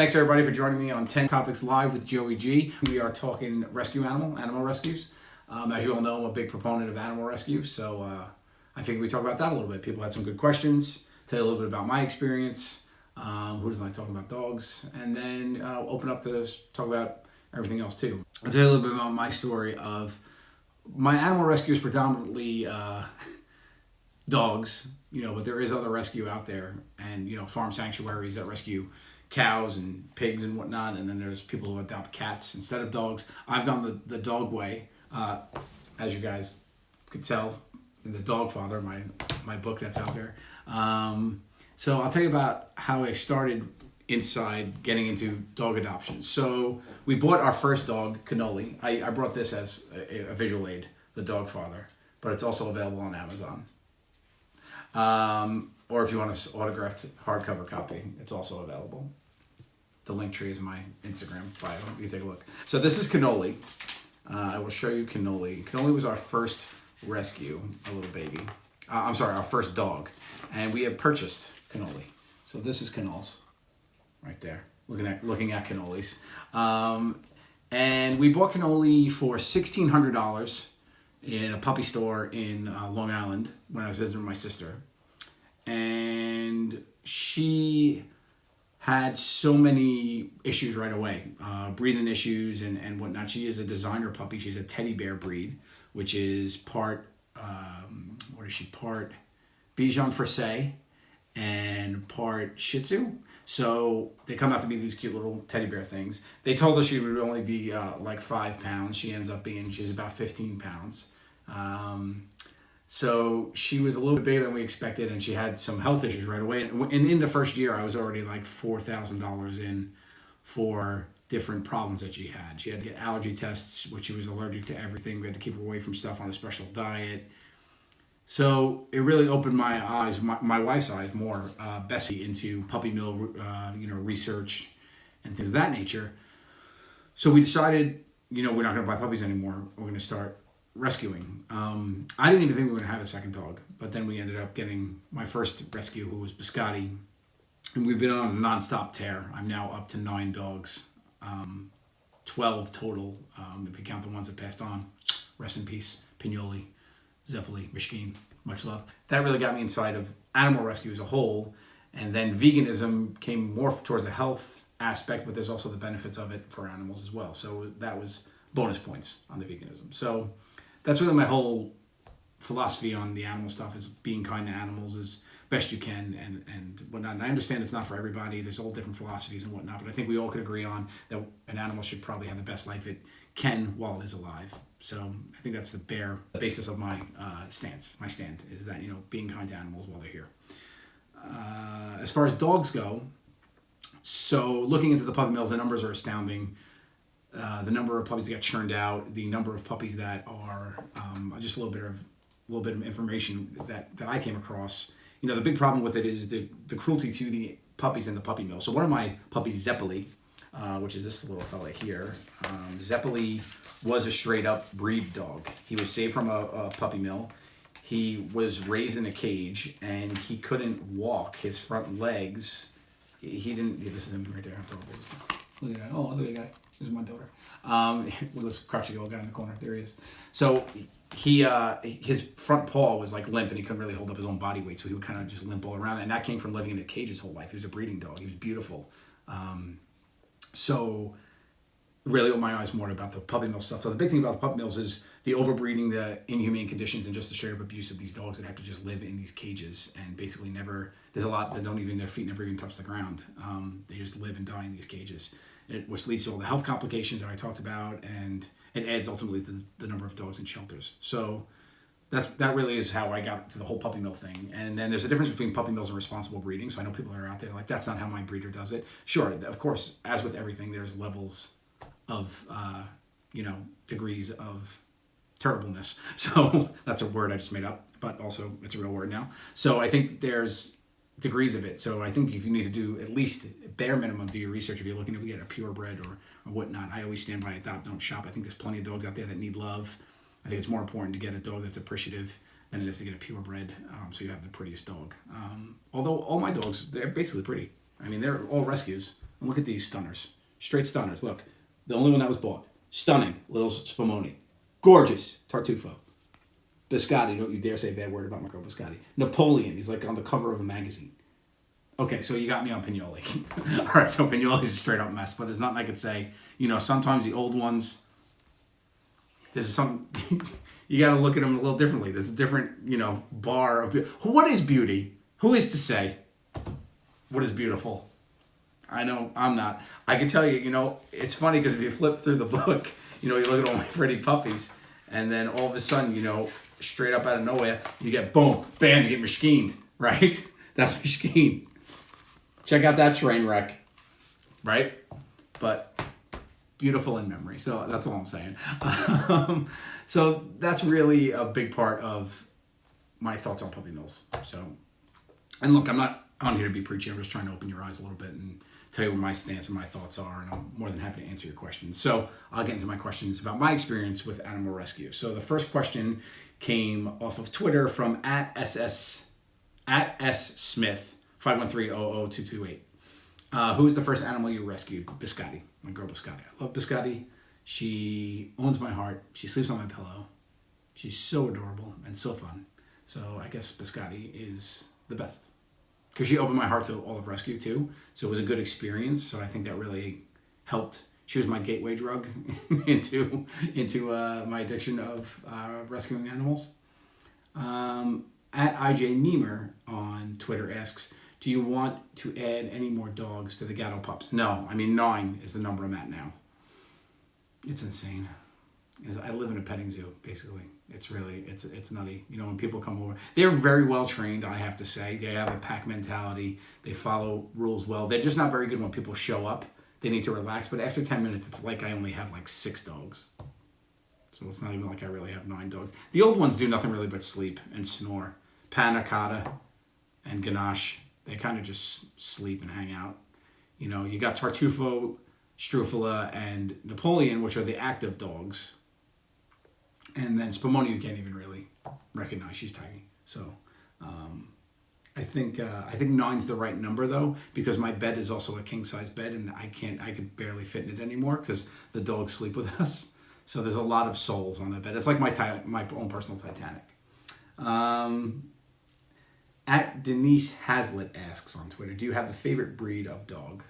Thanks everybody for joining me on 10 Topics Live with Joey G. We are talking animal rescues. As you all know, I'm a big proponent of animal rescue, so I figured we talk about that a little bit. People had some good questions, tell you a little bit about my experience, who doesn't like talking about dogs, and then open up to talk about everything else too. I'll tell you a little bit about my story of my animal rescue is predominantly dogs, but there is other rescue out there, and farm sanctuaries that rescue cows and pigs and whatnot, and then there's people who adopt cats instead of dogs. I've gone the dog way, as you guys could tell in The Dog Father, my book that's out there. So I'll tell you about how I started inside getting into dog adoption. So we bought our first dog, Cannoli. I brought this as a visual aid, The Dog Father, but it's also available on Amazon. Or if you want an autographed hardcover copy, it's also available. The link tree is in my Instagram bio. You can take a look. So this is Cannoli. I will show you Cannoli. Cannoli was our first rescue, a little baby. Our first dog. And we had purchased Cannoli. So this is Cannolis, right there, looking at Cannolis. And we bought Cannoli for $1,600 in a puppy store in Long Island when I was visiting my sister. And she had so many issues right away, breathing issues and whatnot. She is a designer puppy. She's a teddy bear breed, which is part part Bichon Frise and part Shih Tzu. So they come out to be these cute little teddy bear things. They told us she would only be like 5 pounds. She's about 15 pounds. So she was a little bit bigger than we expected, and she had some health issues right away. And in the first year, I was already like $4,000 in for different problems that she had. She had to get allergy tests, which she was allergic to everything. We had to keep her away from stuff on a special diet. So it really opened my eyes, my wife's eyes more, Bessie, into puppy mill, research and things of that nature. So we decided, we're not going to buy puppies anymore. We're going to start rescuing. I didn't even think we were going to have a second dog, but then we ended up getting my first rescue, who was Biscotti, and we've been on a non-stop tear. I'm now up to 9 dogs, 12 total, if you count the ones that passed on. Rest in peace, Pignoli, Zeppeli, Mishkin, much love. That really got me inside of animal rescue as a whole, and then veganism came more towards the health aspect, but there's also the benefits of it for animals as well. So that was bonus points on the veganism. So that's really my whole philosophy on the animal stuff, is being kind to animals as best you can and whatnot. And I understand it's not for everybody. There's all different philosophies and whatnot, but I think we all could agree on that an animal should probably have the best life it can while it is alive. So I think that's the basis of my stance. My stand is that, being kind to animals while they're here. As far as dogs go, so looking into the puppy mills, the numbers are astounding. The number of puppies that get churned out, the number of puppies that are just a little bit of information that I came across. The big problem with it is the cruelty to the puppies in the puppy mill. So one of my puppies, Zeppeli, which is this little fella here, Zeppeli was a straight up breed dog. He was saved from a puppy mill. He was raised in a cage, and he couldn't walk. His front legs, he didn't. This is him right there. Look at that. Oh, look at that guy. This is my daughter. With this crotchety old guy in the corner. There he is. So his front paw was like limp, and he couldn't really hold up his own body weight, so he would kind of just limp all around. And that came from living in a cage his whole life. He was a breeding dog. He was beautiful. So really opened my eyes more about the puppy mill stuff. So the big thing about the puppy mills is the overbreeding, the inhumane conditions, and just the straight up abuse of these dogs that have to just live in these cages and basically never. There's a lot that their feet never even touch the ground. They just live and die in these cages. Which leads to all the health complications that I talked about, and it adds ultimately to the number of dogs in shelters. So that really is how I got to the whole puppy mill thing. And then there's a difference between puppy mills and responsible breeding. So I know people are out there like, that's not how my breeder does it. Sure, of course, as with everything, there's levels of, degrees of terribleness. So that's a word I just made up, but also it's a real word now. So I think there's degrees of it. So I think if you need to do at least bare minimum, do your research if you're looking to get a purebred or whatnot. I always stand by adopt, don't shop. I think there's plenty of dogs out there that need love. I think it's more important to get a dog that's appreciative than it is to get a purebred, so you have the prettiest dog. Although all my dogs, they're basically pretty. I mean, they're all rescues. And look at these stunners. Straight stunners. Look. The only one that was bought. Stunning. Little Spumoni. Gorgeous. Tartufo. Biscotti. Don't you dare say a bad word about my girl Biscotti. Napoleon. He's like on the cover of a magazine. Okay, so you got me on Pignoli. All right, so Pignoli's a straight up mess, but there's nothing I could say. You know, sometimes the old ones, there's some, you got to look at them a little differently. There's a different, you know, bar of, what is beauty? Who is to say what is beautiful? I know I'm not. I can tell you, you know, it's funny because if you flip through the book, you know, you look at all my pretty puppies, and then all of a sudden, you know, straight up out of nowhere, you get boom, bam, you get Mishkeen, right? That's Mishkeen. Check out that train wreck, right? But beautiful in memory. So that's all I'm saying. So that's really a big part of my thoughts on puppy mills. So, and look, I'm not on here to be preachy. I'm just trying to open your eyes a little bit and tell you what my stance and my thoughts are. And I'm more than happy to answer your questions. So I'll get into my questions about my experience with animal rescue. So the first question came off of Twitter from @S Smith 513-00228. Who's the first animal you rescued? Biscotti, my girl Biscotti. I love Biscotti. She owns my heart. She sleeps on my pillow. She's so adorable and so fun. So I guess Biscotti is the best. Because she opened my heart to all of rescue too. So it was a good experience. So I think that really helped. She was my gateway drug into my addiction of rescuing animals. @IJ Niemer on Twitter asks, do you want to add any more dogs to the Gatto Pups? No. I mean, 9 is the number I'm at now. It's insane. I live in a petting zoo, basically. It's really, it's nutty. You know, when people come over, they're very well trained, I have to say. They have a pack mentality. They follow rules well. They're just not very good when people show up. They need to relax. But after 10 minutes, it's like I only have like 6 dogs. So it's not even like I really have 9 dogs. The old ones do nothing really but sleep and snore. Panna Cotta and Ganache, they kind of just sleep and hang out. You know, you got Tartufo, Strufala, and Napoleon, which are the active dogs. And then Spumoni, you can't even really recognize. She's tiny. So I think 9's the right number, though, because my bed is also a king-size bed, and I could barely fit in it anymore because the dogs sleep with us. So there's a lot of souls on that bed. It's like my own personal Titanic. @Denise Hazlitt asks on Twitter, do you have a favorite breed of dog?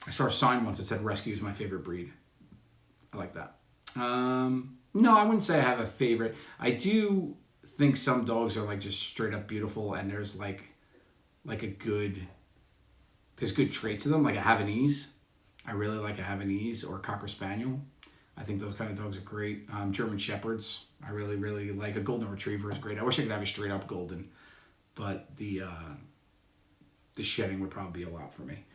I saw a sign once that said rescue is my favorite breed. I like that. No, I wouldn't say I have a favorite. I do think some dogs are like just straight up beautiful, and there's like there's good traits to them, like a Havanese. I really like a Havanese or a Cocker Spaniel. I think those kind of dogs are great. German Shepherds, I really, really like. A Golden Retriever is great. I wish I could have a straight up Golden, but the shedding would probably be a lot for me.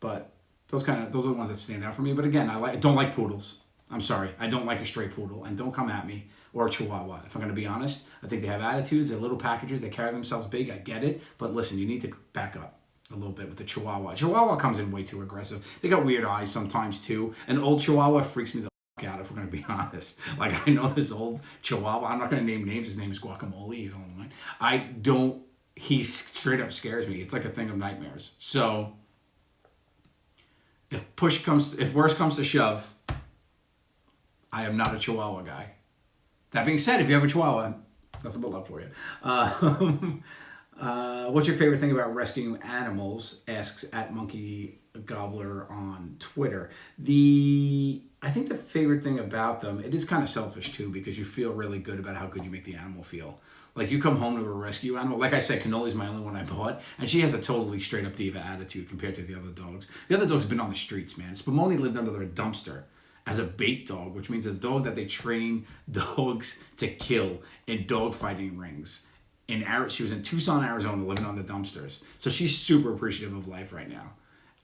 But those are the ones that stand out for me. But again, I don't like poodles. I'm sorry, I don't like a stray poodle, and don't come at me, or a Chihuahua. If I'm going to be honest, I think they have attitudes. They're little packages. They carry themselves big. I get it, but listen, you need to back up a little bit with the Chihuahua. Chihuahua comes in way too aggressive. They got weird eyes sometimes too. An old Chihuahua freaks me the fuck out, if we're going to be honest. Like, I know this old Chihuahua. I'm not going to name names. His name is Guacamole. He's on mine. He straight up scares me. It's like a thing of nightmares. So if worse comes to shove, I am not a Chihuahua guy. That being said, if you have a Chihuahua, nothing but love for you. What's your favorite thing about rescuing animals? Asks @monkeygobbler on Twitter. I think the favorite thing about them, it is kind of selfish too, because you feel really good about how good you make the animal feel. Like, you come home to a rescue animal. Like I said, Cannoli's my only one I bought, and she has a totally straight up diva attitude compared to the other dogs. The other dogs have been on the streets, man. Spumoni lived under a dumpster as a bait dog, which means a dog that they train dogs to kill in dog fighting rings. She was in Tucson, Arizona, living on the dumpsters. So she's super appreciative of life right now.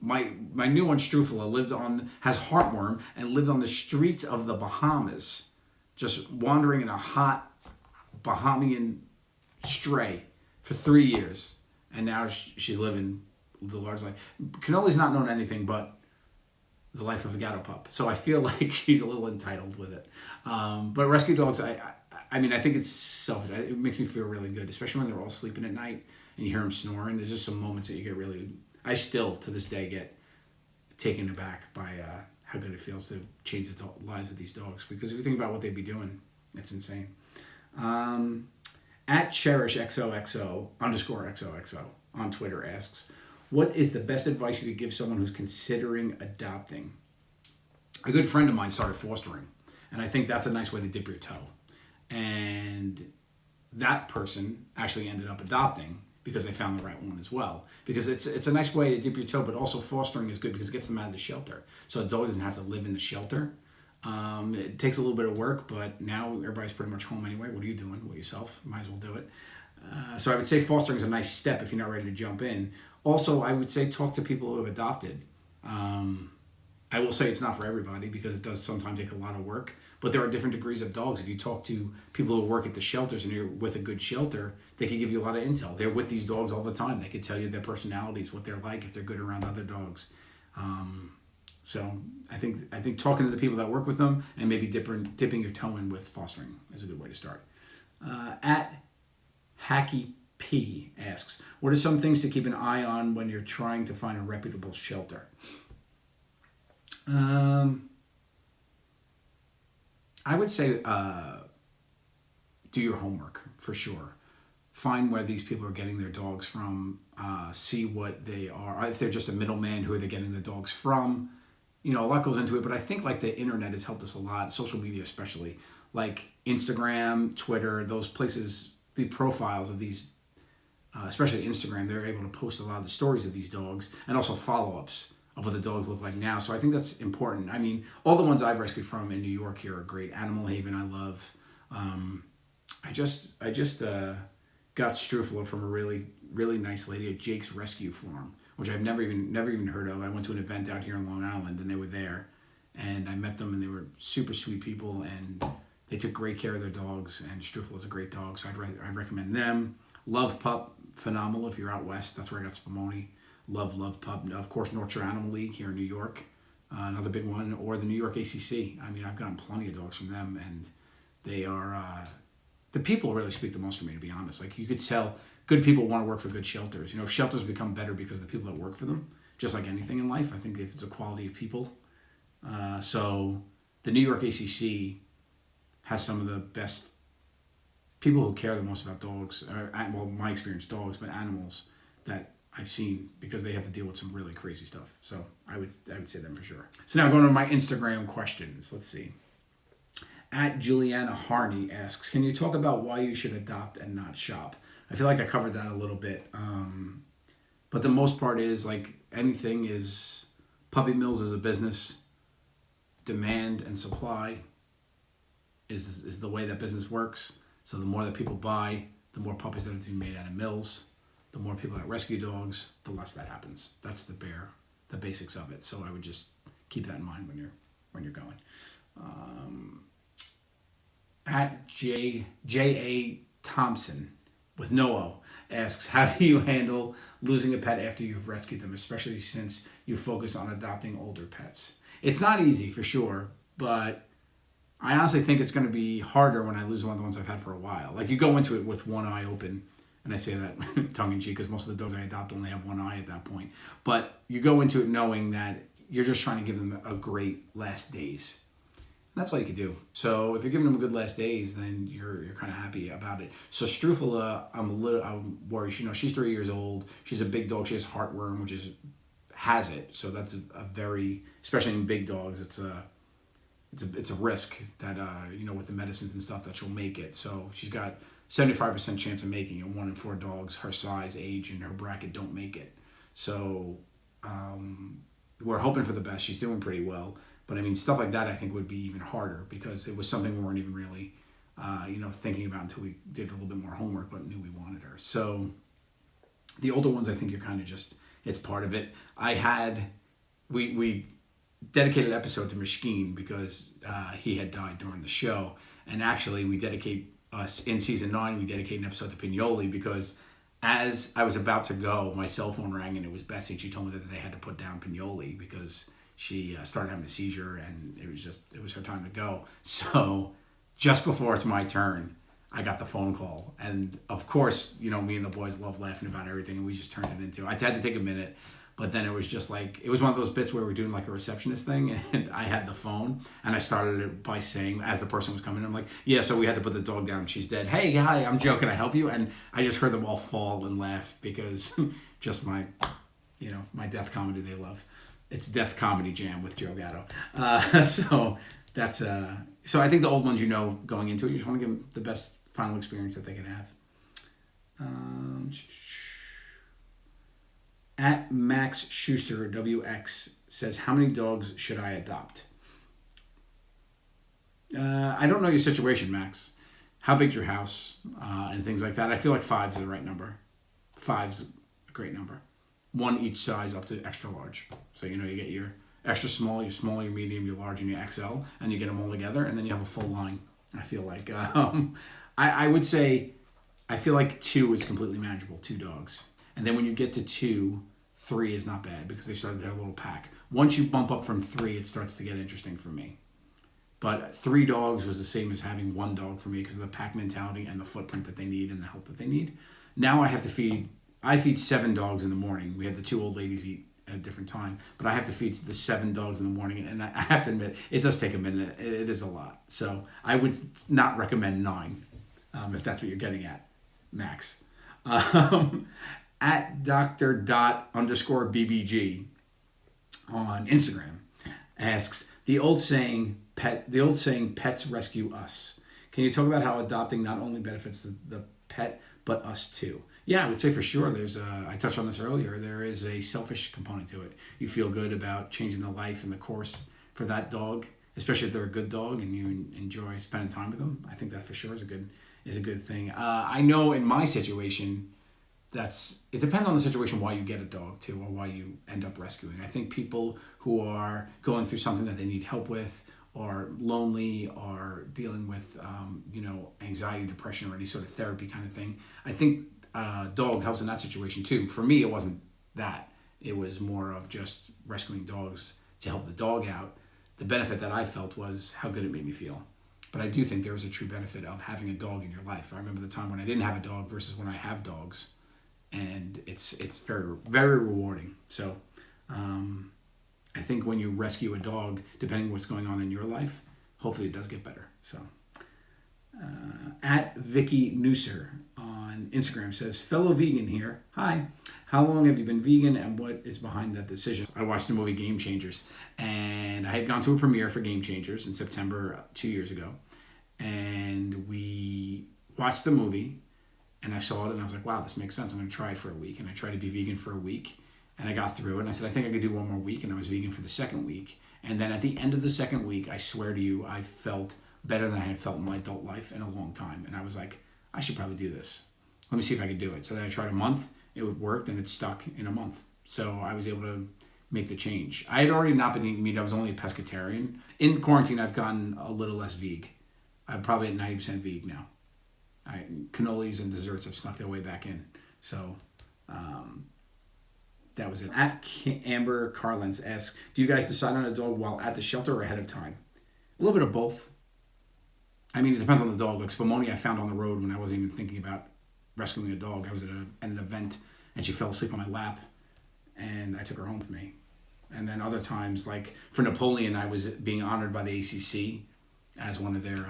My new one, Strufala, has heartworm and lived on the streets of the Bahamas, just wandering in a hot Bahamian stray for 3 years. And now she's living the large life. Cannoli's not known anything but the life of a Gatto pup. So I feel like she's a little entitled with it. But rescue dogs, I mean, I think it's selfish. It makes me feel really good, especially when they're all sleeping at night and you hear them snoring. There's just some moments that you get really I still to this day get taken aback by how good it feels to change the lives of these dogs. Because if you think about what they'd be doing, it's insane. At CherishXOXO _ XOXO on Twitter asks, what is the best advice you could give someone who's considering adopting? A good friend of mine started fostering, and I think that's a nice way to dip your toe. And that person actually ended up adopting because they found the right one as well. Because it's a nice way to dip your toe, but also fostering is good because it gets them out of the shelter. So a dog doesn't have to live in the shelter. It takes a little bit of work, but now everybody's pretty much home anyway. What are you doing? Well, yourself. Might as well do it. So I would say fostering is a nice step if you're not ready to jump in. Also, I would say talk to people who have adopted. I will say it's not for everybody because it does sometimes take a lot of work, but there are different degrees of dogs. If you talk to people who work at the shelters and you're with a good shelter, they can give you a lot of intel. They're with these dogs all the time. They could tell you their personalities, what they're like, if they're good around other dogs. So I think talking to the people that work with them and maybe dipping your toe in with fostering is a good way to start. At Hacky P asks, what are some things to keep an eye on when you're trying to find a reputable shelter? I would say do your homework for sure. Find where these people are getting their dogs from. See what they are. If they're just a middleman, who are they getting the dogs from? You know, a lot goes into it, but I think like the internet has helped us a lot, social media especially, like Instagram, Twitter, those places, the profiles of these, especially Instagram, they're able to post a lot of the stories of these dogs and also follow-ups of what the dogs look like now. So I think that's important. I mean, all the ones I've rescued from in New York here are great. Animal Haven, I love. I just got Strufler from a really, really nice lady at Jake's Rescue Farm, which I've never even heard of. I went to an event out here in Long Island and they were there, and I met them and they were super sweet people and they took great care of their dogs. And Strufel is a great dog, so I'd recommend them. Love Pup, phenomenal if you're out west. That's where I got Spumoni. Love Pup. Of course, North Shore Animal League here in New York, another big one, or the New York ACC. I mean, I've gotten plenty of dogs from them, and they are the people really speak the most for me, to be honest. Like, you could tell good people want to work for good shelters. You know, shelters become better because of the people that work for them, just like anything in life. I think if it's a quality of people. So the New York ACC has some of the best people who care the most about dogs, well, my experience, dogs, but animals that I've seen, because they have to deal with some really crazy stuff. So I would say them for sure. So now going to my Instagram questions. Let's see. At Juliana Harney asks, can you talk about why you should adopt and not shop? I feel like I covered that a little bit. But the most part is, like anything, is puppy mills is a business. Demand and supply is the way that business works. So the more that people buy, the more puppies that have been made out of mills. The more people that rescue dogs, the less that happens. That's the basics of it. So I would just keep that in mind when you're going. At J.A. Thompson with no O asks, how do you handle losing a pet after you've rescued them, especially since you focus on adopting older pets? It's not easy for sure, but I honestly think it's going to be harder when I lose one of the ones I've had for a while. Like, you go into it with one eye open, and I say that tongue-in-cheek because most of the dogs I adopt only have one eye at that point. But you go into it knowing that you're just trying to give them a great last days. And that's all you can do. So if you're giving them a good last days, then you're kind of happy about it. So Strufela, I'm worried. You know, she's 3 years old. She's a big dog. She has heartworm, which has it. So that's a very, especially in big dogs, it's a risk that with the medicines and stuff that she'll make it. So she's got 75% chance of making it. 1 in 4 dogs her size, age, and her bracket don't make it. So we're hoping for the best. She's doing pretty well. But I mean, stuff like that I think would be even harder because it was something we weren't even really, thinking about until we did a little bit more homework, but knew we wanted her. So the older ones, I think you're kind of just, it's part of it. We dedicated an episode to Mishkin because he had died during the show. And actually we dedicate us in season 9, we dedicate an episode to Pignoli because as I was about to go, my cell phone rang and it was Bessie. She told me that they had to put down Pignoli because she started having a seizure and it was her time to go. So just before it's my turn, I got the phone call. And of course, me and the boys love laughing about everything and we just turned it into, I had to take a minute, But then it was just like, it was one of those bits where we're doing like a receptionist thing, and I had the phone, and I started it by saying, as the person was coming in, I'm like, yeah, so we had to put the dog down. She's dead. Hey, hi, I'm Joe. Can I help you? And I just heard them all fall and laugh because just my, my death comedy they love. It's Death Comedy Jam with Joe Gatto. So that's, so I think the old ones, going into it, you just want to give them the best final experience that they can have. At Max Schuster WX says, how many dogs should I adopt? I don't know your situation, Max. How big's your house and things like that? I feel like 5's the right number. 5's a great number. 1 each size up to extra large. So you get your extra small, your small, your medium, your large, and your XL, and you get them all together, and then you have a full line. I feel like I would say I feel like 2 is completely manageable. 2 dogs. And then when you get to 2, 3 is not bad because they started their little pack. Once you bump up from 3, it starts to get interesting for me. But 3 dogs was the same as having 1 dog for me because of the pack mentality and the footprint that they need and the help that they need. Now I feed 7 dogs in the morning. We had the 2 old ladies eat at a different time, but I have to feed the 7 dogs in the morning, and I have to admit, it does take a minute. It is a lot. So I would not recommend 9, if that's what you're getting at, Max. At Dr._BBG on Instagram asks, the old saying, pets rescue us. Can you talk about how adopting not only benefits the pet, but us too? Yeah, I would say for sure I touched on this earlier, there is a selfish component to it. You feel good about changing the life and the course for that dog, especially if they're a good dog and you enjoy spending time with them. I think that for sure is a good thing. I know in my situation, it depends on the situation why you get a dog too, or why you end up rescuing. I think people who are going through something that they need help with, or lonely, or dealing with anxiety, depression, or any sort of therapy kind of thing, I think dog helps in that situation too. For me, it wasn't that. It was more of just rescuing dogs to help the dog out. The benefit that I felt was how good it made me feel. But I do think there is a true benefit of having a dog in your life. I remember the time when I didn't have a dog versus when I have dogs. And it's very, very rewarding. So I think when you rescue a dog, depending on what's going on in your life, hopefully it does get better. So at Vicky Newser on Instagram says, fellow vegan here. Hi. How long have you been vegan, and what is behind that decision? I watched the movie Game Changers, and I had gone to a premiere for Game Changers in September 2 years ago. And we watched the movie, and I saw it, and I was like, wow, this makes sense. I'm going to try it for a week. And I tried to be vegan for a week, and I got through it. And I said, I think I could do one more week, and I was vegan for the second week. And then at the end of the second week, I swear to you, I felt better than I had felt in my adult life in a long time. And I was like, I should probably do this. Let me see if I could do it. So then I tried a month. It worked, and it stuck in a month. So I was able to make the change. I had already not been eating meat. I was only a pescatarian. In quarantine, I've gotten a little less veg. I'm probably at 90% veg now. Cannolis and desserts have snuck their way back in. So that was it. At Amber Carlins asks, do you guys decide on a dog while at the shelter or ahead of time? A little bit of both. I mean, it depends on the dog. Like Spumoni I found on the road when I wasn't even thinking about rescuing a dog. I was at an event, and she fell asleep on my lap, and I took her home with me. And then other times, like for Napoleon, I was being honored by the ACC as one of their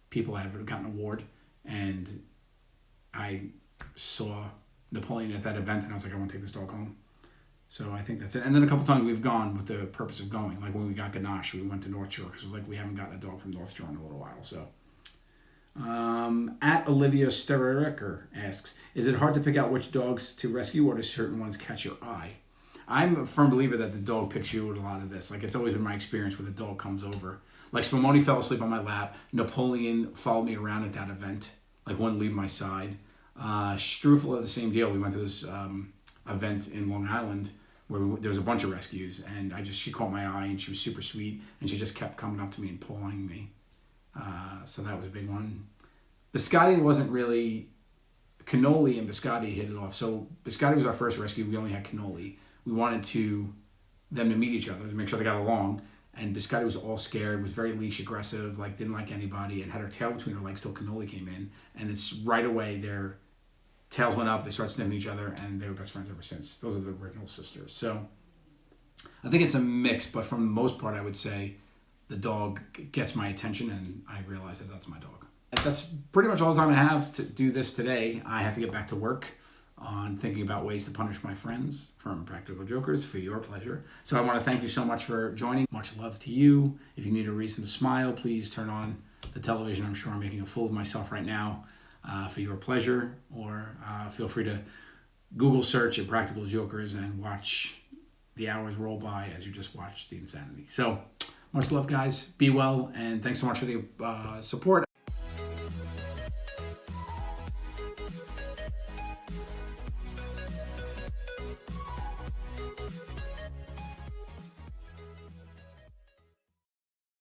people I have gotten an award. And I saw Napoleon at that event, and I was like, I want to take this dog home. So I think that's it. And then a couple times we've gone with the purpose of going. Like when we got Ganache, we went to North Shore because we haven't gotten a dog from North Shore in a little while. So at Olivia Stericker asks, is it hard to pick out which dogs to rescue, or do certain ones catch your eye? I'm a firm believer that the dog picks you with a lot of this. Like it's always been my experience where the dog comes over. Like Spumoni fell asleep on my lap. Napoleon followed me around at that event. Like wouldn't leave my side. Strufel had the same deal. We went to this event in Long Island where there was a bunch of rescues, and she caught my eye, and she was super sweet, and she just kept coming up to me and pawing me. So that was a big one. Biscotti wasn't really... Cannoli and Biscotti hit it off. So Biscotti was our first rescue. We only had Cannoli. We wanted them to meet each other to make sure they got along. And Biscotti was all scared, was very leash aggressive, like didn't like anybody, and had her tail between her legs till Cannoli came in. And it's right away tails went up, they started sniffing each other, and they were best friends ever since. Those are the original sisters. So I think it's a mix, but for the most part, I would say the dog gets my attention, and I realize that that's my dog. That's pretty much all the time I have to do this today. I have to get back to work on thinking about ways to punish my friends from Practical Jokers for your pleasure. So I want to thank you so much for joining. Much love to you. If you need a reason to smile, please turn on the television. I'm sure I'm making a fool of myself right now for your pleasure. Or feel free to Google search Impractical Jokers and watch the hours roll by as you just watch the insanity. So much love, guys. Be well, and thanks so much for the support.